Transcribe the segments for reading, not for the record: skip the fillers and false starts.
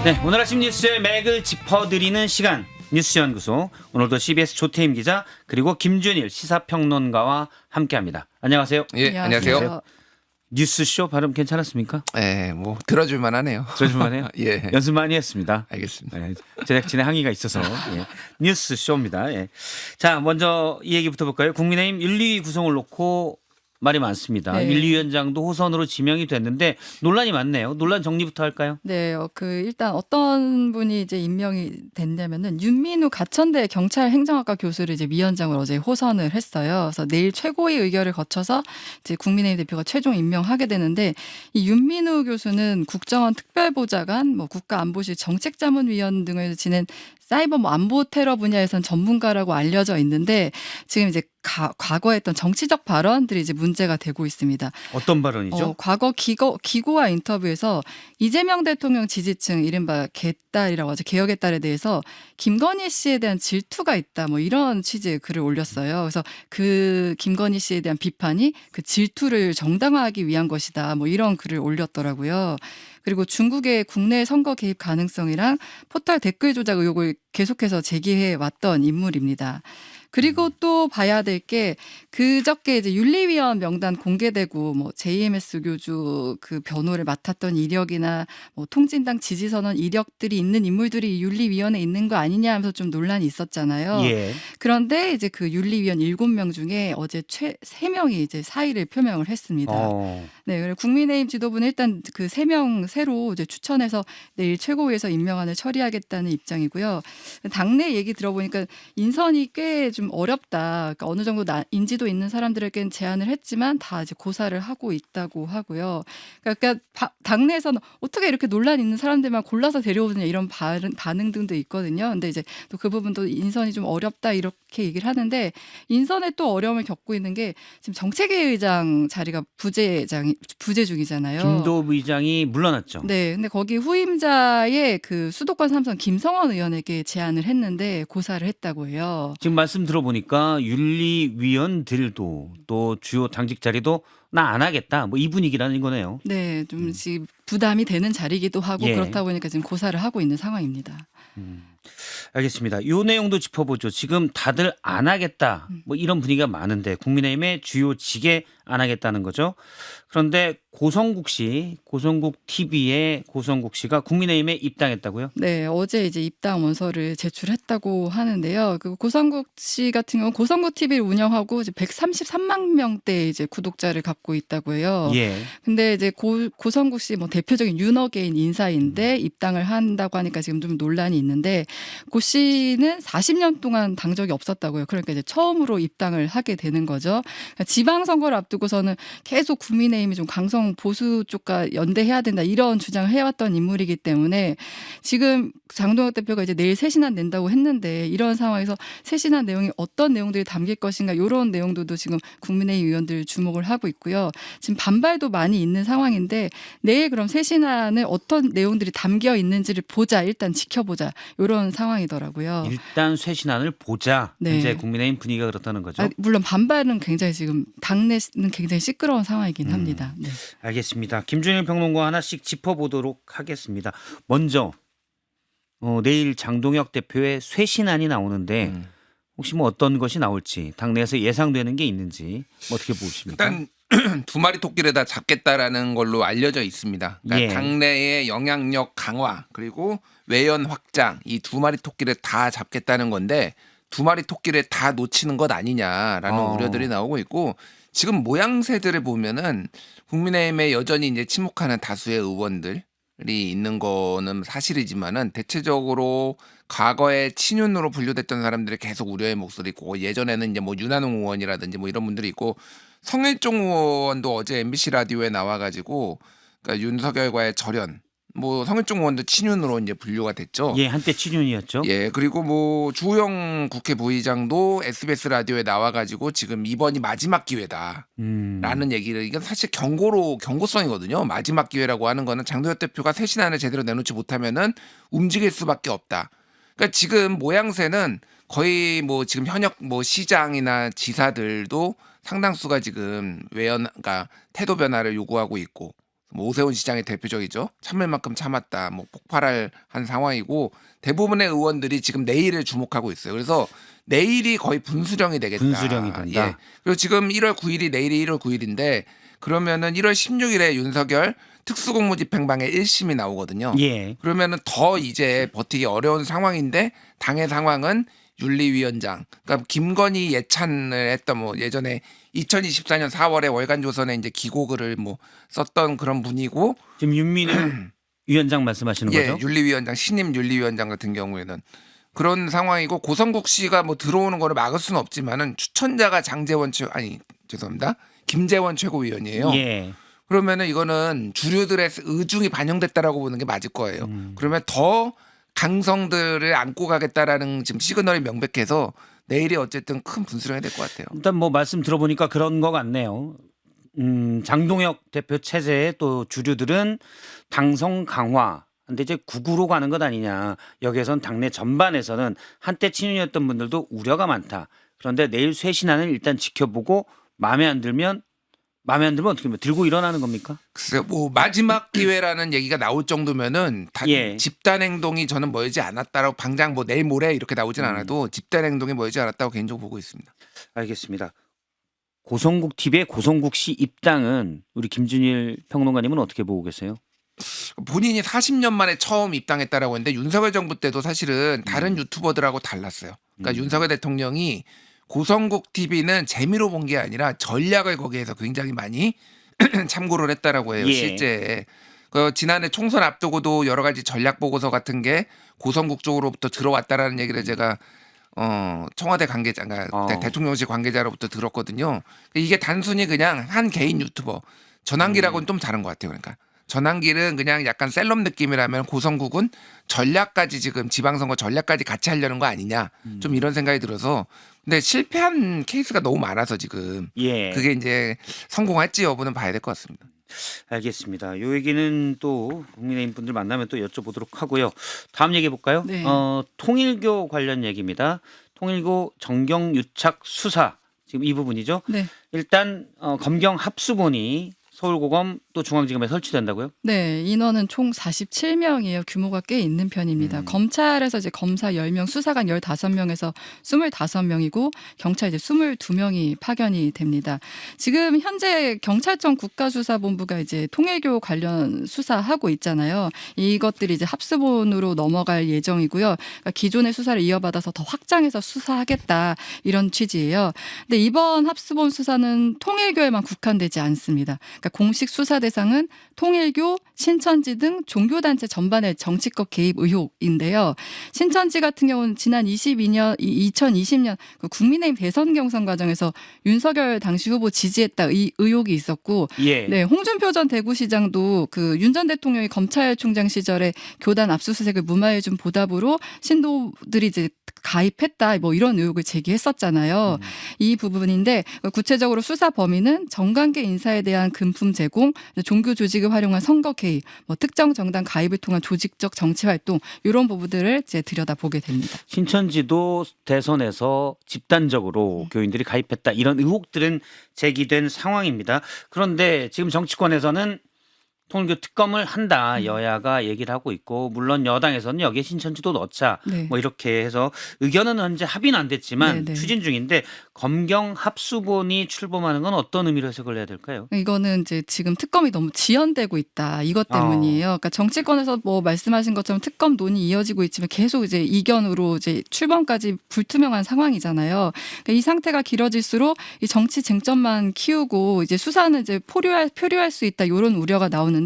네, 오늘 아침 뉴스의 맥을 짚어드리는 시간 뉴스연구소. 오늘도 CBS 조태임 기자 그리고 김준일 시사평론가와 함께합니다. 안녕하세요. 예, 안녕하세요. 뉴스쇼 발음 괜찮았습니까? 예, 뭐 들어줄만 하네요. 들어줄만해요? 예. 연습 많이 했습니다. 알겠습니다. 네, 제작진의 항의가 있어서 뉴스쇼입니다. 예. 자, 먼저 이 얘기부터 볼까요? 국민의힘 윤리 구성을 놓고 말이 많습니다. 네. 윤리위원장도 호선으로 지명이 됐는데 논란이 많네요. 논란 정리부터 할까요? 네, 일단 어떤 분이 이제 임명이 됐냐면은 윤민우 가천대 경찰 행정학과 교수를 이제 위원장으로 어제 호선을 했어요. 그래서 내일 최고위 의결을 거쳐서 이제 국민의힘 대표가 최종 임명하게 되는데, 이 윤민우 교수는 국정원 특별보좌관, 국가안보실 정책자문위원 등을 지낸 사이버 안보 테러 분야에선 전문가라고 알려져 있는데, 지금 이제 과거에 했던 정치적 발언들이 이제 문제가 되고 있습니다. 어떤 발언이죠? 과거 기고와 인터뷰에서 이재명 대통령 지지층 이른바 개딸이라고 하죠. 개혁의 딸에 대해서 김건희 씨에 대한 질투가 있다. 이런 취지의 글을 올렸어요. 그래서 그 김건희 씨에 대한 비판이 그 질투를 정당화하기 위한 것이다. 이런 글을 올렸더라고요. 그리고 중국의 국내 선거 개입 가능성이랑 포털 댓글 조작 의혹을 계속해서 제기해 왔던 인물입니다. 그리고 또 봐야 될 게 그저께 이제 윤리위원 명단 공개되고 JMS 교주 그 변호를 맡았던 이력이나 통진당 지지선언 이력들이 있는 인물들이 윤리위원회에 있는 거 아니냐 하면서 좀 논란이 있었잖아요. 예. 그런데 이제 그 윤리위원 7명 중에 어제 3명이 이제 사의를 표명을 했습니다. 네, 그리고 국민의힘 지도부는 일단 그 3명 새로 이제 추천해서 내일 최고위에서 임명안을 처리하겠다는 입장이고요. 당내 얘기 들어보니까 인선이 꽤 좀 어렵다. 그러니까 어느 정도 인지도 있는 사람들에겐 제안을 했지만 다 이제 고사를 하고 있다고 하고요. 그러니까 당내에서는 어떻게 이렇게 논란 있는 사람들만 골라서 데려오느냐 이런 반응 등도 있거든요. 근데 이제 또 그 부분도 인선이 좀 어렵다 이렇게 얘기를 하는데, 인선에 또 어려움을 겪고 있는 게 지금 정책위 의장 자리가 부재 중이잖아요. 김도읍 의장이 물러났죠. 네, 근데 거기 후임자의 그 수도권 삼선 김성원 의원에게 제안을 했는데 고사를 했다고 해요. 지금 말씀 들어보니까 윤리위원들도 또 주요 당직 자리도 나 안 하겠다. 이 분위기라는 거네요. 네, 좀 지금 부담이 되는 자리이기도 하고 예. 그렇다 보니까 지금 고사를 하고 있는 상황입니다. 알겠습니다. 이 내용도 짚어보죠. 지금 다들 안 하겠다. 이런 분위기가 많은데 국민의힘의 주요 직에 안 하겠다는 거죠. 그런데 고성국 TV의 고성국 씨가 국민의힘에 입당했다고요? 네, 어제 이제 입당 원서를 제출했다고 하는데요. 그 고성국 씨 같은 경우 고성국 TV를 운영하고 이제 133만 명대 이제 구독자를 갖고 있다고 해요. 예. 근데 이제 고성국 씨 대표적인 윤어게인 인사인데 입당을 한다고 하니까 지금 좀 논란이 있는데, 고 씨는 40년 동안 당 적이 없었다고요. 그러니까 이제 처음으로 입당을 하게 되는 거죠. 그러니까 지방선거를 앞두고서는 계속 국민의힘이 좀 강성 보수 쪽과 연대해야 된다 이런 주장을 해왔던 인물이기 때문에 지금 장동혁 대표가 이제 내일 새신안 낸다고 했는데, 이런 상황에서 새신안 내용이 어떤 내용들이 담길 것인가 이런 내용들도 지금 국민의힘 의원들 주목을 하고 있고요. 지금 반발도 많이 있는 상황인데 내일 그럼 새신안에 어떤 내용들이 담겨 있는지를 보자, 일단 지켜보자 이런 상황이더라고요. 일단 쇄신안을 보자. 네. 이제 국민의힘 분위기가 그렇다는 거죠. 물론 반발은 굉장히 지금 당내는 굉장히 시끄러운 상황이긴 합니다. 네. 알겠습니다. 김준일 평론가 하나씩 짚어보도록 하겠습니다. 먼저 내일 장동혁 대표의 쇄신안이 나오는데 혹시 어떤 것이 나올지 당내에서 예상되는 게 있는지 어떻게 보십니까? 일단 두 마리 토끼를 다 잡겠다라는 걸로 알려져 있습니다. 그러니까 예. 당내의 영향력 강화 그리고 외연 확장, 이 두 마리 토끼를 다 잡겠다는 건데 두 마리 토끼를 다 놓치는 것 아니냐라는 우려들이 나오고 있고, 지금 모양새들을 보면은 국민의힘에 여전히 이제 침묵하는 다수의 의원들이 있는 거는 사실이지만은 대체적으로 과거에 친윤으로 분류됐던 사람들이 계속 우려의 목소리 있고, 예전에는 이제 윤한홍 의원이라든지 이런 분들이 있고, 성일종 의원도 어제 MBC 라디오에 나와가지고 그러니까 윤석열과의 절연, 성일종 의원도 친윤으로 이제 분류가 됐죠. 예, 한때 친윤이었죠. 예, 그리고 주호영 국회 부의장도 SBS 라디오에 나와가지고 지금 이번이 마지막 기회다라는 얘기를, 이건 사실 경고성이거든요. 마지막 기회라고 하는 거는 장동혁 대표가 쇄신안을 제대로 내놓지 못하면은 움직일 수밖에 없다. 그러니까 지금 모양새는 거의 지금 현역 시장이나 지사들도 상당수가 지금 그러니까 태도 변화를 요구하고 있고, 뭐 오세훈 시장이 대표적이죠. 참을 만큼 참았다. 뭐 폭발할 한 상황이고 대부분의 의원들이 지금 내일을 주목하고 있어요. 그래서 내일이 거의 분수령이 되겠다. 분수령이 된다. 예. 그리고 지금 1월 9일이 내일이 1월 9일인데 그러면은 1월 16일에 윤석열 특수공무집행방해 1심이 나오거든요. 예. 그러면은 더 이제 버티기 어려운 상황인데 당의 상황은 윤리위원장, 그러니까 김건희 예찬을 했던 뭐 예전에 2024년 4월에 월간조선에 이제 기고글을 뭐 썼던 그런 분이고, 지금 윤민우 위원장 말씀하시는 예, 거죠? 윤리위원장 신임 윤리위원장 같은 경우에는 그런 상황이고 고성국 씨가 뭐 들어오는 거를 막을 수는 없지만은 추천자가 죄송합니다. 김재원 최고위원이에요. 예. 그러면은 이거는 주류들의 의중이 반영됐다라고 보는 게 맞을 거예요. 그러면 더 강성들을 안고 가겠다라는 지금 시그널이 명백해서 내일이 어쨌든 큰 분수령이 될 것 같아요. 일단 뭐 말씀 들어보니까 그런 것 같네요. 장동혁 대표 체제의 또 주류들은 당성 강화. 근데 이제 국으로 가는 것 아니냐. 여기에선 당내 전반에서는 한때 친윤이었던 분들도 우려가 많다. 그런데 내일 쇄신안을 일단 지켜보고 마음에 안 들면 어떻게 하면 들고 일어나는 겁니까? 글쎄요, 뭐 마지막 기회라는 얘기가 나올 정도면은 예. 집단 행동이 저는 멀지 않았다라고 당장 뭐 내일 모레 이렇게 나오진 않아도 집단 행동이 멀지 않았다고 개인적으로 보고 있습니다. 알겠습니다. 고성국 TV의 고성국 씨 입당은 우리 김준일 평론가님은 어떻게 보고 계세요? 본인이 40년 만에 처음 입당했다라고 했는데 윤석열 정부 때도 사실은 다른 유튜버들하고 달랐어요. 그러니까 윤석열 대통령이 고성국 TV는 재미로 본 게 아니라 전략을 거기에서 굉장히 많이 참고를 했다라고 해요. 예. 실제 그 지난해 총선 앞두고도 여러 가지 전략 보고서 같은 게 고성국 쪽으로부터 들어왔다라는 얘기를 제가 청와대 관계자, 그러니까 대통령실 관계자로부터 들었거든요. 이게 단순히 그냥 한 개인 유튜버 전환기라고는 좀 다른 것 같아요. 그러니까 전환기는 그냥 약간 셀럽 느낌이라면 고성국은 전략까지 지금 지방선거 전략까지 같이 하려는 거 아니냐 좀 이런 생각이 들어서 근데 실패한 케이스가 너무 많아서 지금 예. 그게 이제 성공할지 여부는 봐야 될 것 같습니다. 알겠습니다. 요 얘기는 또 국민의힘 분들 만나면 또 여쭤보도록 하고요. 다음 얘기해 볼까요? 네. 통일교 관련 얘기입니다. 통일교 정경유착 수사 지금 이 부분이죠. 네. 일단 검경 합수본이 서울고검 또 중앙지검에 설치된다고요? 네, 인원은 총 47명이에요. 규모가 꽤 있는 편입니다. 검찰에서 이제 검사 10명, 수사관 15명에서 25명이고 경찰 이제 22명이 파견이 됩니다. 지금 현재 경찰청 국가수사본부가 이제 통일교 관련 수사하고 있잖아요. 이것들이 이제 합수본으로 넘어갈 예정이고요. 그러니까 기존의 수사를 이어받아서 더 확장해서 수사하겠다 이런 취지예요. 근데 이번 합수본 수사는 통일교에만 국한되지 않습니다. 그러니까 공식 수사 대상은 통일교, 신천지 등 종교단체 전반의 정치적 개입 의혹인데요. 신천지 같은 경우는 지난 2020년 그 국민의힘 대선 경선 과정에서 윤석열 당시 후보 지지했다 이 의혹이 있었고, 예. 네, 홍준표 전 대구시장도 그 윤 전 대통령이 검찰총장 시절에 교단 압수수색을 무마해준 보답으로 신도들이 이제 가입했다 뭐 이런 의혹을 제기했었잖아요. 이 부분인데 구체적으로 수사 범위는 정관계 인사에 대한 금품 제공, 종교 조직을 활용한 선거 개입, 뭐 특정 정당 가입을 통한 조직적 정치 활동 이런 부분들을 이제 들여다보게 됩니다. 신천지도 대선에서 집단적으로 교인들이 가입했다 이런 의혹들은 제기된 상황입니다. 그런데 지금 정치권에서는 통일교 특검을 한다 여야가 얘기를 하고 있고 물론 여당에서는 여기에 신천지도 넣자 네. 뭐 이렇게 해서 의견은 현재 합의는 안 됐지만 네, 네. 추진 중인데 검경 합수본이 출범하는 건 어떤 의미로 해석을 해야 될까요? 이거는 이제 지금 특검이 너무 지연되고 있다 이것 때문이에요. 그러니까 정치권에서 뭐 말씀하신 것처럼 특검 논의 이어지고 있지만 계속 이제 이견으로 이제 출범까지 불투명한 상황이잖아요. 그러니까 이 상태가 길어질수록 이 정치 쟁점만 키우고 이제 수사는 이제 표류할 수 있다 이런 우려가 나오는데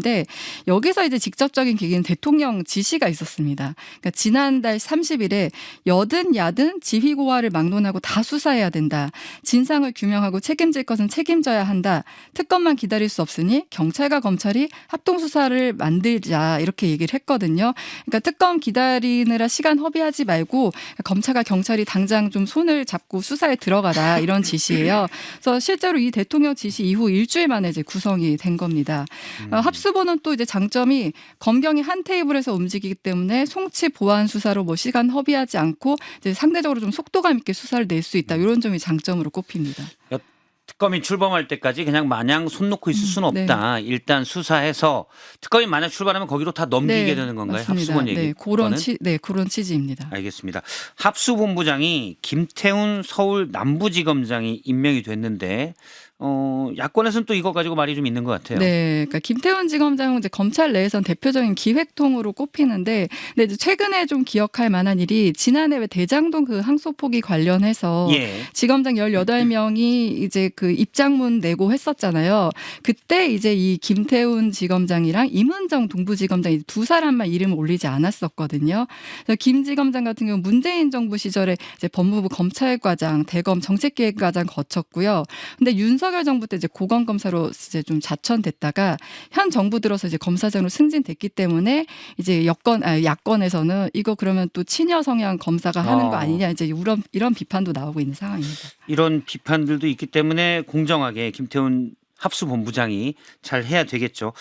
여기서 이제 직접적인 계기는 대통령 지시가 있었습니다. 그러니까 지난달 30일에 여든 야든 지휘고하를 막론하고 다 수사해야 된다. 진상을 규명하고 책임질 것은 책임져야 한다. 특검만 기다릴 수 없으니 경찰과 검찰이 합동수사를 만들자 이렇게 얘기를 했거든요. 그러니까 특검 기다리느라 시간 허비하지 말고 검찰과 경찰이 당장 좀 손을 잡고 수사에 들어가라 이런 지시예요. 그래서 실제로 이 대통령 지시 이후 일주일 만에 이제 구성이 된 겁니다. 합수본은 또 이제 장점이 검경이 한 테이블에서 움직이기 때문에 송치 보완 수사로 뭐 시간 허비하지 않고 이제 상대적으로 좀 속도감 있게 수사를 낼 수 있다 이런 점이 장점으로 꼽힙니다. 특검이 출범할 때까지 그냥 마냥 손 놓고 있을 수는 네. 없다. 일단 수사해서 특검이 만약 출발하면 거기로 다 넘기게 네, 되는 건가요? 맞습니다. 합수본 얘기. 네, 그런 취지입니다. 알겠습니다. 합수본부장이 김태훈 서울 남부지검장이 임명이 됐는데 야권에서는 또 이거 가지고 말이 좀 있는 것 같아요. 네, 그러니까 김태훈 지검장은 이제 검찰 내에선 대표적인 기획통으로 꼽히는데, 근데 이제 최근에 좀 기억할 만한 일이 지난해 왜 대장동 그 항소 포기 관련해서 예. 지검장 18명이 이제 그 입장문 내고 했었잖아요. 그때 이제 이 김태훈 지검장이랑 임은정 동부지검장 두 사람만 이름을 올리지 않았었거든요. 그래서 김 지검장 같은 경우 문재인 정부 시절에 이제 법무부 검찰과장, 대검 정책기획과장 거쳤고요. 근데 윤석열 정부 때 이제 고검검사로 이제 좀 자천됐다가 현 정부 들어서 이제 검사장으로 승진됐기 때문에 이제 야권에서는 이거 그러면 또 친여 성향 검사가 하는 거 아니냐 이제 이런 비판도 나오고 있는 상황입니다. 이런 비판들도 있기 때문에 공정하게 김태훈 합수본부장이 잘 해야 되겠죠.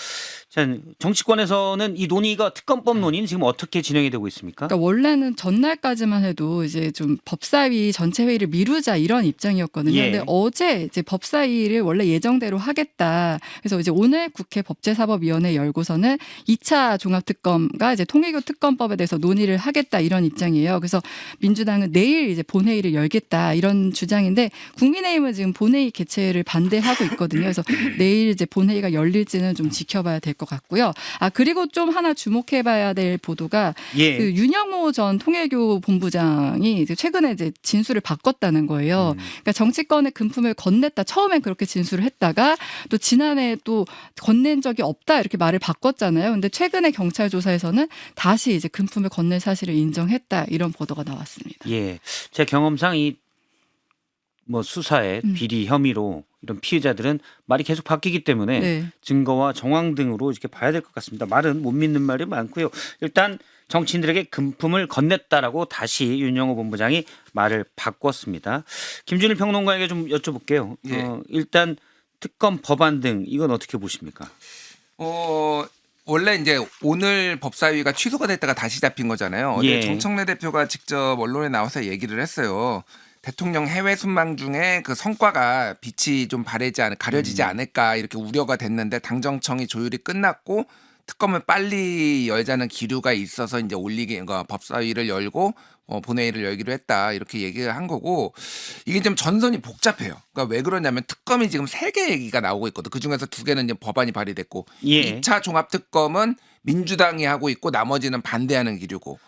자, 정치권에서는 이 논의가 특검법 논의는 지금 어떻게 진행이 되고 있습니까? 그러니까 원래는 전날까지만 해도 이제 좀 법사위 전체 회의를 미루자 이런 입장이었거든요. 예. 근데 어제 이제 법사위를 원래 예정대로 하겠다. 그래서 이제 오늘 국회 법제사법위원회 열고서는 2차 종합특검과 이제 통일교 특검법에 대해서 논의를 하겠다 이런 입장이에요. 그래서 민주당은 내일 이제 본회의를 열겠다 이런 주장인데 국민의힘은 지금 본회의 개최를 반대하고 있거든요. 그래서 내일 이제 본회의가 열릴지는 좀 지켜봐야 될 것 같고요. 그리고 좀 하나 주목해봐야 될 보도가 예. 그 윤영호 전 통일교 본부장이 이제 최근에 이제 진술을 바꿨다는 거예요. 그러니까 정치권의 금품을 건넸다. 처음엔 그렇게 진술을 했다가 또 지난해 또 건넨 적이 없다 이렇게 말을 바꿨잖아요. 근데 최근에 경찰 조사에서는 다시 이제 금품을 건넨 사실을 인정했다 이런 보도가 나왔습니다. 예. 제 경험상 이 뭐 수사의 비리 혐의로 이런 피해자들은 말이 계속 바뀌기 때문에 네. 증거와 정황 등으로 이렇게 봐야 될 것 같습니다. 말은 못 믿는 말이 많고요. 일단 정치인들에게 금품을 건넸다라고 다시 윤영호 본부장이 말을 바꿨습니다. 김준일 평론가에게 좀 여쭤볼게요. 예. 일단 특검 법안 등 이건 어떻게 보십니까? 원래 이제 오늘 법사위가 취소가 됐다가 다시 잡힌 거잖아요. 어제 예. 정청래 대표가 직접 언론에 나와서 얘기를 했어요. 대통령 해외 순방 중에 그 성과가 빛이 좀 가려지지 않을까 이렇게 우려가 됐는데 당정청이 조율이 끝났고 특검을 빨리 열자는 기류가 있어서 이제 법사위를 열고 본회의를 열기로 했다 이렇게 얘기를 한 거고 이게 좀 전선이 복잡해요. 그러니까 왜 그러냐면 특검이 지금 3개 얘기가 나오고 있거든. 그 중에서 2개는 이제 법안이 발의됐고 예. 2차 종합특검은 민주당이 하고 있고 나머지는 반대하는 기류고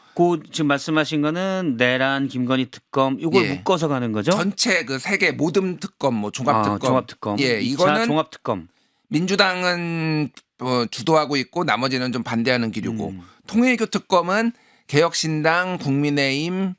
지금 말씀하신 거는 내란 김건희 특검 이걸 예. 묶어서 가는 거죠? 전체 그 3개 모든 특검 뭐 종합특검 종합특검. 예, 2차 이거는 종합특검. 민주당은 주도하고 있고 나머지는 좀 반대하는 기류고 통일교 특검은 개혁신당, 국민의힘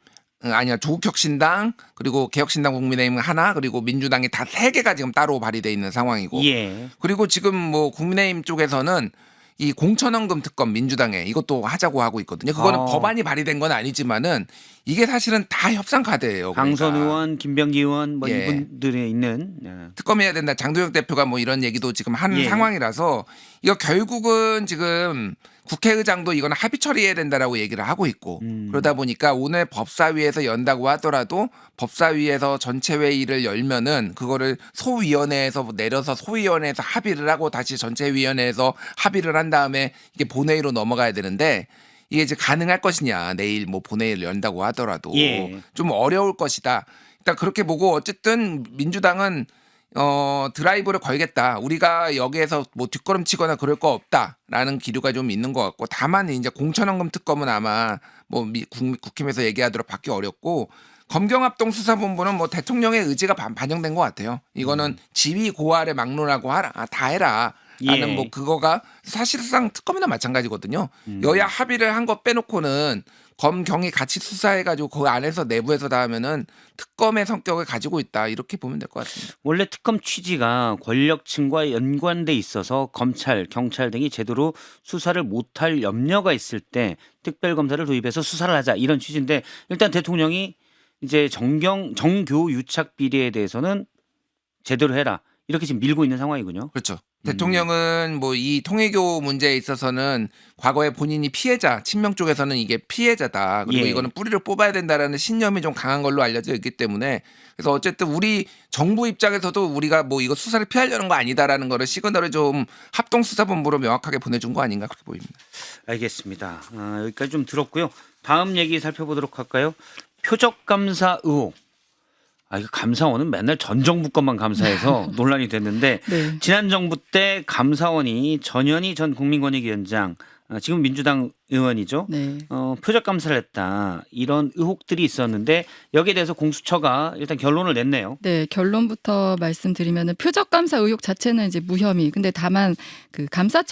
조국혁신당 그리고 개혁신당 국민의힘 하나 그리고 민주당이 다 3개가 지금 따로 발의돼 있는 상황이고 예. 그리고 지금 뭐 국민의힘 쪽에서는 이 공천원금 특검 민주당에 이것도 하자고 하고 있거든요. 그거는 법안이 발의된 건 아니지만은 이게 사실은 다 협상 카드예요. 강선 그러니까. 의원, 김병기 의원 뭐 예. 이분들에 있는 특검해야 된다. 장도영 대표가 뭐 이런 얘기도 지금 하는 예. 상황이라서 이거 결국은 지금 국회의장도 이거는 합의 처리해야 된다라고 얘기를 하고 있고 그러다 보니까 오늘 법사위에서 연다고 하더라도 법사위에서 전체 회의를 열면은 그거를 소위원회에서 내려서 소위원회에서 합의를 하고 다시 전체위원회에서 합의를 한 다음에 이게 본회의로 넘어가야 되는데 이게 이제 가능할 것이냐 내일 뭐 본회의를 연다고 하더라도 예. 좀 어려울 것이다. 일단 그렇게 보고 어쨌든 민주당은 드라이브를 걸겠다. 우리가 여기에서 뭐 뒷걸음치거나 그럴 거 없다라는 기류가 좀 있는 것 같고 다만 이제 공천원금 특검은 아마 뭐 국힘에서 얘기하도록 받기 어렵고 검경합동 수사본부는 뭐 대통령의 의지가 반영된 것 같아요. 이거는 지위 고하를 막론하고 다 해라. 라는 예. 뭐 그거가 사실상 특검이나 마찬가지거든요. 여야 합의를 한 거 빼놓고는 검경이 같이 수사해가지고 그 안에서 내부에서 다 하면은 특검의 성격을 가지고 있다 이렇게 보면 될 것 같습니다. 원래 특검 취지가 권력층과 연관돼 있어서 검찰, 경찰 등이 제대로 수사를 못할 염려가 있을 때 특별검사를 도입해서 수사를 하자 이런 취지인데 일단 대통령이 이제 정교 유착 비리에 대해서는 제대로 해라 이렇게 지금 밀고 있는 상황이군요. 그렇죠. 대통령은 뭐 이 통일교 문제에 있어서는 과거에 본인이 피해자, 친명 쪽에서는 이게 피해자다. 그리고 예. 이거는 뿌리를 뽑아야 된다라는 신념이 좀 강한 걸로 알려져 있기 때문에 그래서 어쨌든 우리 정부 입장에서도 우리가 뭐 이거 수사를 피하려는 거 아니다라는 거를 시그널을 좀 합동수사본부로 명확하게 보내준 거 아닌가 그렇게 보입니다. 알겠습니다. 여기까지 좀 들었고요. 다음 얘기 살펴보도록 할까요? 표적 감사 의혹. 이거 감사원은 맨날 전 정부 것만 감사해서 논란이 됐는데 네. 지난 정부 때 감사원이 전현희 전 국민권익위원장 지금 민주당 의원이죠. 네. 표적 감사를 했다. 이런 의혹들이 있었는데 여기에 대해서 공수처가 일단 결론을 냈네요. 네, 결론부터 말씀드리면은 표적 감사 의혹 자체는 이제 무혐의. 근데 다만 그 감사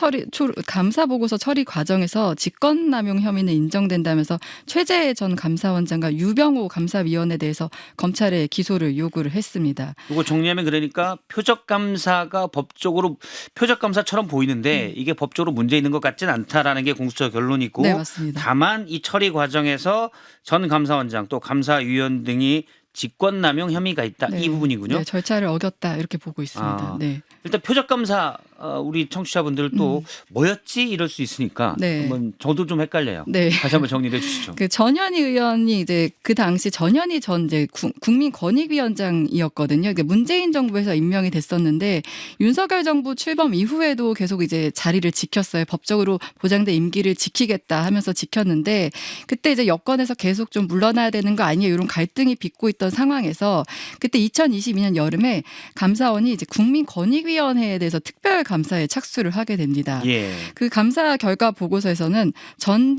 보고서 처리 과정에서 직권남용 혐의는 인정된다면서 최재해 전 감사원장과 유병호 감사위원에 대해서 검찰에 기소를 요구를 했습니다. 이거 정리하면 그러니까 표적 감사가 법적으로 표적 감사처럼 보이는데 이게 법적으로 문제 있는 것 같지는 않다라는 게 공수처 결론이고 네, 맞습니다. 다만 이 처리 과정에서 전 감사원장 또 감사위원 등이 직권남용 혐의가 있다. 네. 이 부분이군요. 네, 절차를 어겼다 이렇게 보고 있습니다. 네. 일단 표적 감사 우리 청취자분들 또 뭐였지 이럴 수 있으니까 네. 한번 저도 좀 헷갈려요. 네. 다시 한번 정리해 주시죠. 그 전현희 의원이 이제 그 당시 전현희 전 이제 국민권익위원장이었거든요. 이게 문재인 정부에서 임명이 됐었는데 윤석열 정부 출범 이후에도 계속 이제 자리를 지켰어요. 법적으로 보장된 임기를 지키겠다 하면서 지켰는데 그때 이제 여권에서 계속 좀 물러나야 되는 거 아니에요? 이런 갈등이 빚고 있던 상황에서 그때 2022년 여름에 감사원이 이제 국민권익위원회에 대해서 특별 감사에 착수를 하게 됩니다. 예. 그 감사 결과 보고서에서는 전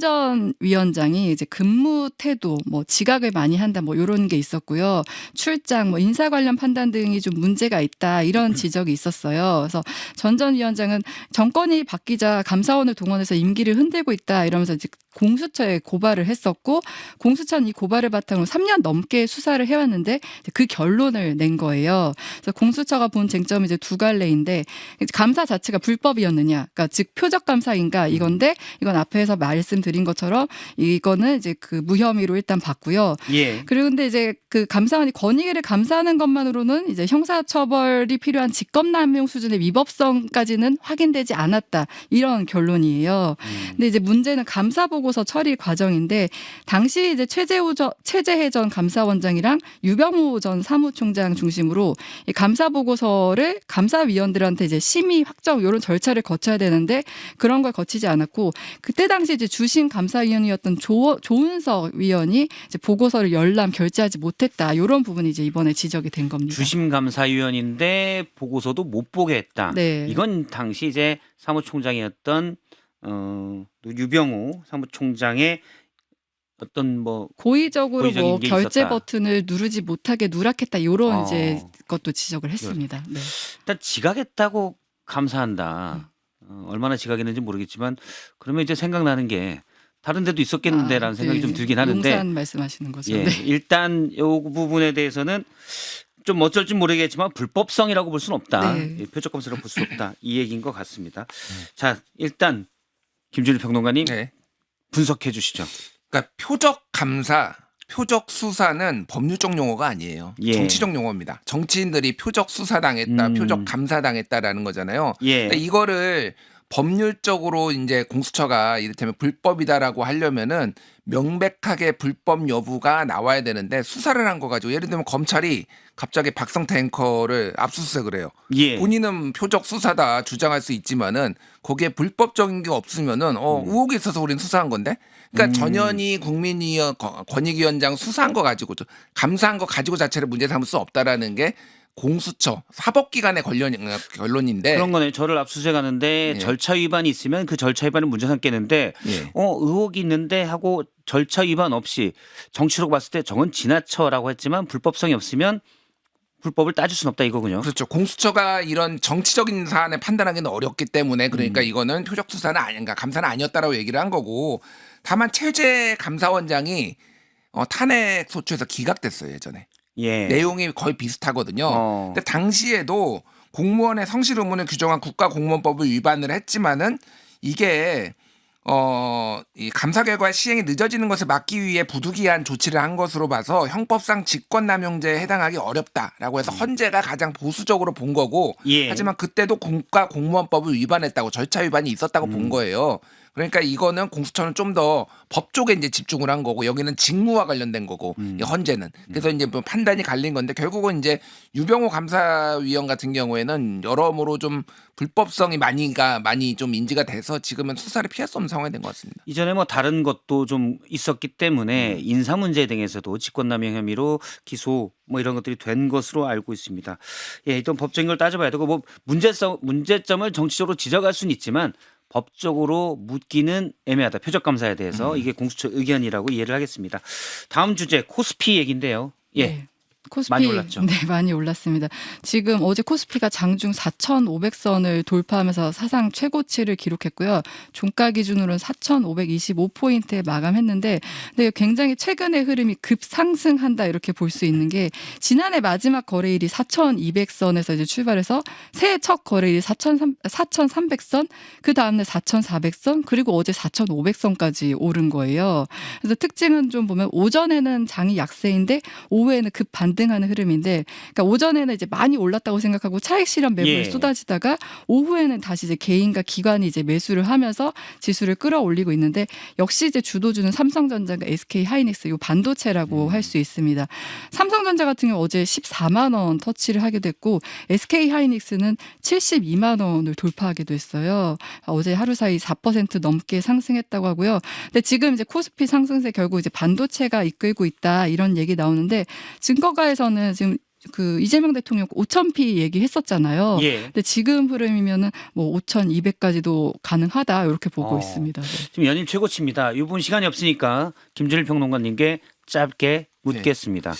위원장이 이제 근무 태도, 뭐 지각을 많이 한다, 뭐 이런 게 있었고요. 출장, 뭐 인사 관련 판단 등이 좀 문제가 있다 이런 지적이 있었어요. 그래서 전 위원장은 정권이 바뀌자 감사원을 동원해서 임기를 흔들고 있다 이러면서 이제 공수처에 고발을 했었고 공수처는 이 고발을 바탕으로 3년 넘게 수사를 해왔는데 그 결론을 낸 거예요. 그래서 공수처가 본 쟁점이 이제 두 갈래인데 감사 자체가 불법이었느냐, 그러니까 즉 표적 감사인가 이건데 이건 앞에서 말씀드린 것처럼 이거는 이제 그 무혐의로 일단 봤고요. 예. 그리고 근데 이제 그 감사원이 권익위를 감사하는 것만으로는 이제 형사처벌이 필요한 직권남용 수준의 위법성까지는 확인되지 않았다 이런 결론이에요. 근데 이제 문제는 감사 보고서 처리 과정인데 당시 이제 최재해 전 감사원장이랑 유병호 전 사무총장 중심으로 이 감사 보고서를 감사위원들한테 이제 심의 확정 이런 절차를 거쳐야 되는데 그런 걸 거치지 않았고 그때 당시 이제 주심 감사위원이었던 조은석 위원이 이제 보고서를 열람 결재하지 못했다 이런 부분이 이제 이번에 지적이 된 겁니다. 주심 감사위원인데 보고서도 못 보게 했다. 네. 이건 당시 이제 사무총장이었던 유병우 사무총장의 어떤 뭐 고의적으로 고의적인 뭐 게 결제 있었다. 버튼을 누르지 못하게 누락했다 이런 어. 이제 것도 지적을 했습니다. 네. 일단 지각했다고 감사한다. 얼마나 지각했는지 모르겠지만 그러면 이제 생각나는 게 다른 데도 있었겠는데라는 생각이 좀 들긴 하는데 용산 말씀하시는 거죠. 예, 네. 일단 이 부분에 대해서는 좀 어쩔지 모르겠지만 불법성이라고 볼 수는 없다. 네. 예, 표적 검사라고 볼 수 없다. 이 얘기인 것 같습니다. 자, 일단 김준일 평론가님 네. 분석해 주시죠. 그러니까 표적 감사, 표적 수사는 법률적 용어가 아니에요. 예. 정치적 용어입니다. 정치인들이 표적 수사당했다, 표적 감사당했다라는 거잖아요. 예. 그러니까 이거를 법률적으로 이제 공수처가 이를테면 불법이다라고 하려면은 명백하게 불법 여부가 나와야 되는데 수사를 한 거 가지고 예를 들면 검찰이 갑자기 박성태 앵커를 압수수색을 해요. 예. 본인은 표적 수사다 주장할 수 있지만은 거기에 불법적인 게 없으면은 의혹이 있어서 우리는 수사한 건데. 그러니까 전현희 권익위원장 수사한 거 가지고 감사한 거 가지고 자체를 문제 삼을 수 없다라는 게 공수처 사법기관의 결론인데 그런 거네. 저를 압수수색하는데 예. 절차 위반이 있으면 그 절차 위반을 문제 삼겠는데 예. 의혹이 있는데 하고 절차 위반 없이 정치로 봤을 때 저건 지나쳐라고 했지만 불법성이 없으면 불법을 따질 수는 없다 이거군요. 그렇죠. 공수처가 이런 정치적인 사안을 판단하기는 어렵기 때문에 그러니까 이거는 표적 수사는 아닌가 감사는 아니었다라고 얘기를 한 거고 다만 최재 감사원장이 탄핵 소추에서 기각됐어요 예전에. 예. 내용이 거의 비슷하거든요. 근데 당시에도 공무원의 성실 의무를 규정한 국가공무원법을 위반을 했지만은 이게 이 감사 결과 시행이 늦어지는 것을 막기 위해 부득이한 조치를 한 것으로 봐서 형법상 직권남용죄에 해당하기 어렵다라고 해서 헌재가 가장 보수적으로 본 거고 예. 하지만 그때도 공과공무원법을 위반했다고 절차 위반이 있었다고 본 거예요. 그러니까 이거는 공수처는 좀 더 법 쪽에 이제 집중을 한 거고 여기는 직무와 관련된 거고 이 헌재는 그래서 이제 뭐 판단이 갈린 건데 결국은 이제 유병호 감사위원 같은 경우에는 여러모로 좀 불법성이 많이 좀 인지가 돼서 지금은 수사를 피할 수 없는 상황이 된 것 같습니다. 이전에 뭐 다른 것도 좀 있었기 때문에 인사 문제 등에서도 직권남용 혐의로 기소 뭐 이런 것들이 된 것으로 알고 있습니다. 예, 일단 법적인 걸 따져봐야 되고 뭐 문제점을 정치적으로 지적할 수는 있지만 법적으로 묻기는 애매하다. 표적 감사에 대해서 이게 공수처 의견이라고 이해를 하겠습니다. 다음 주제 코스피 얘기인데요. 예. 네. 코스피 많이 올랐죠. 네, 많이 올랐습니다. 지금 어제 코스피가 장중 4,500선을 돌파하면서 사상 최고치를 기록했고요. 종가 기준으로는 4,525포인트에 마감했는데 근데 굉장히 최근의 흐름이 급상승한다 이렇게 볼 수 있는 게 지난해 마지막 거래일이 4,200선에서 이제 출발해서 새해 첫 거래일이 4,300선, 그 다음날 4,400선, 그리고 어제 4,500선까지 오른 거예요. 그래서 특징은 좀 보면 오전에는 장이 약세인데 오후에는 급 반등하는 흐름인데, 그러니까 오전에는 이제 많이 올랐다고 생각하고 차익 실현 매물이 예. 쏟아지다가 오후에는 다시 이제 개인과 기관이 이제 매수를 하면서 지수를 끌어올리고 있는데 역시 이제 주도주는 삼성전자가 SK 하이닉스 요 반도체라고 할 수 있습니다. 삼성전자 같은 경우 어제 14만 원 터치를 하게 됐고 SK 하이닉스는 72만 원을 돌파하기도 했어요. 어제 하루 사이 4% 넘게 상승했다고 하고요. 근데 지금 이제 코스피 상승세 결국 이제 반도체가 이끌고 있다 이런 얘기 나오는데 증거가에서는 지금 그 이재명 대통령 5,000p 얘기했었잖아요. 예. 근데 지금 흐름이면은 뭐 5,200까지도 가능하다 이렇게 보고 어. 있습니다. 네. 지금 연임 최고치입니다. 이분 시간이 없으니까 김준일 평론가님께 짧게 묻겠습니다.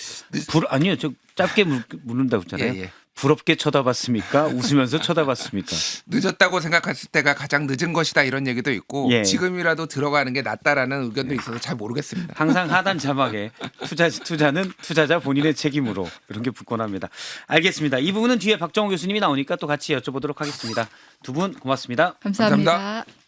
아니요, 저 짧게 묻는다고 했잖아요. 예. 부럽게 쳐다봤습니까? 웃으면서 쳐다봤습니까? 늦었다고 생각했을 때가 가장 늦은 것이다 이런 얘기도 있고 예. 지금이라도 들어가는 게 낫다라는 의견도 있어서 잘 모르겠습니다. 항상 하단 자막에 투자는 투자자 본인의 책임으로 이런 게 붙곤 합니다. 알겠습니다. 이 부분은 뒤에 박정호 교수님이 나오니까 또 같이 여쭤보도록 하겠습니다. 두 분 고맙습니다. 감사합니다. 감사합니다.